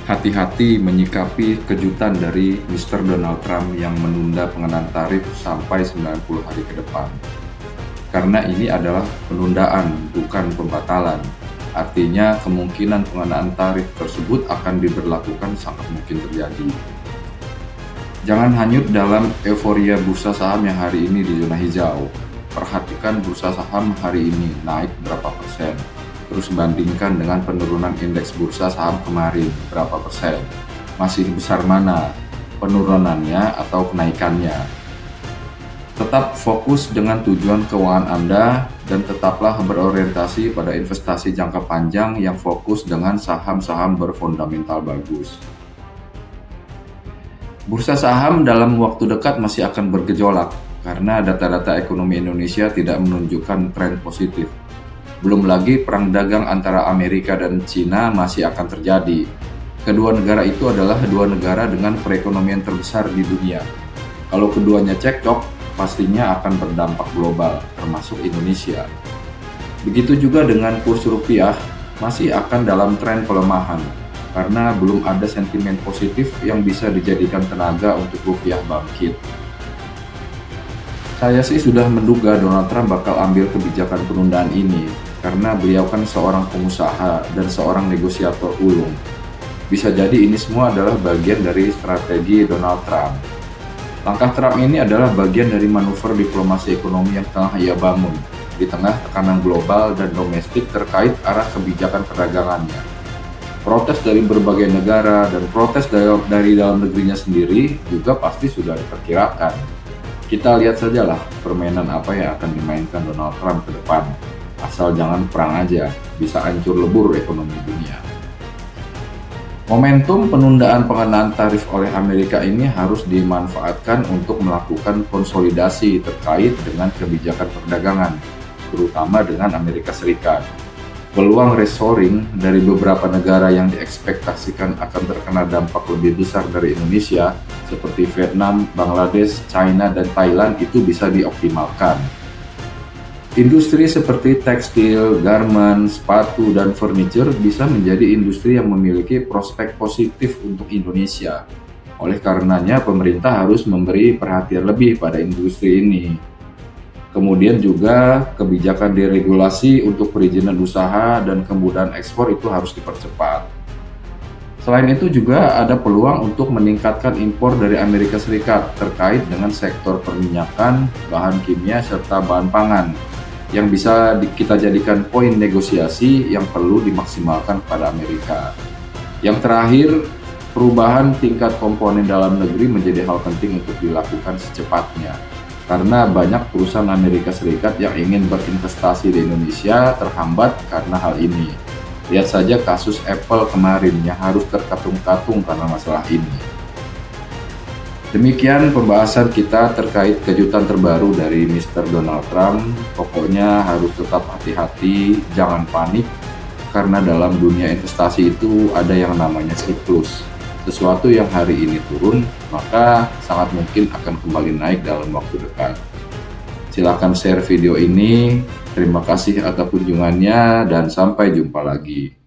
Hati-hati menyikapi kejutan dari Mr. Donald Trump yang menunda pengenaan tarif sampai 90 hari ke depan. Karena ini adalah penundaan, bukan pembatalan. Artinya kemungkinan pengenaan tarif tersebut akan diberlakukan sangat mungkin terjadi. Jangan hanyut dalam euforia bursa saham yang hari ini di zona hijau. Perhatikan bursa saham hari ini naik berapa persen. Terus bandingkan dengan penurunan indeks bursa saham kemarin, berapa persen. Masih besar mana penurunannya atau kenaikannya. Tetap fokus dengan tujuan keuangan Anda dan tetaplah berorientasi pada investasi jangka panjang yang fokus dengan saham-saham berfundamental bagus. Bursa saham dalam waktu dekat masih akan bergejolak karena data-data ekonomi Indonesia tidak menunjukkan tren positif. Belum lagi perang dagang antara Amerika dan Cina masih akan terjadi. Kedua negara itu adalah dua negara dengan perekonomian terbesar di dunia. Kalau keduanya cekcok, pastinya akan berdampak global, termasuk Indonesia. Begitu juga dengan kurs rupiah, masih akan dalam tren pelemahan, karena belum ada sentimen positif yang bisa dijadikan tenaga untuk rupiah bangkit. Saya sih sudah menduga Donald Trump bakal ambil kebijakan penundaan ini, karena beliau kan seorang pengusaha dan seorang negosiator ulung. Bisa jadi ini semua adalah bagian dari strategi Donald Trump. Langkah Trump ini adalah bagian dari manuver diplomasi ekonomi yang tengah ia bangun, di tengah tekanan global dan domestik terkait arah kebijakan perdagangannya. Protes dari berbagai negara dan protes dari dalam negerinya sendiri juga pasti sudah diperkirakan. Kita lihat sajalah permainan apa yang akan dimainkan Donald Trump ke depan. Asal jangan perang aja, bisa hancur lebur ekonomi dunia. Momentum penundaan pengenaan tarif oleh Amerika ini harus dimanfaatkan untuk melakukan konsolidasi terkait dengan kebijakan perdagangan, terutama dengan Amerika Serikat. Peluang reshoring dari beberapa negara yang diekspektasikan akan terkena dampak lebih besar dari Indonesia, seperti Vietnam, Bangladesh, China, dan Thailand itu bisa dioptimalkan. Industri seperti tekstil, garment, sepatu, dan furniture bisa menjadi industri yang memiliki prospek positif untuk Indonesia. Oleh karenanya, pemerintah harus memberi perhatian lebih pada industri ini. Kemudian juga kebijakan deregulasi untuk perizinan usaha dan kemudahan ekspor itu harus dipercepat. Selain itu juga ada peluang untuk meningkatkan impor dari Amerika Serikat terkait dengan sektor perminyakan, bahan kimia, serta bahan pangan yang bisa kita jadikan poin negosiasi yang perlu dimaksimalkan pada Amerika. Yang terakhir, perubahan tingkat komponen dalam negeri menjadi hal penting untuk dilakukan secepatnya. Karena banyak perusahaan Amerika Serikat yang ingin berinvestasi di Indonesia terhambat karena hal ini. Lihat saja kasus Apple kemarin yang harus terkatung-katung karena masalah ini. Demikian pembahasan kita terkait kejutan terbaru dari Mr. Donald Trump. Pokoknya harus tetap hati-hati, jangan panik, karena dalam dunia investasi itu ada yang namanya siklus. Sesuatu yang hari ini turun, maka sangat mungkin akan kembali naik dalam waktu dekat. Silakan share video ini. Terima kasih atas kunjungannya dan sampai jumpa lagi.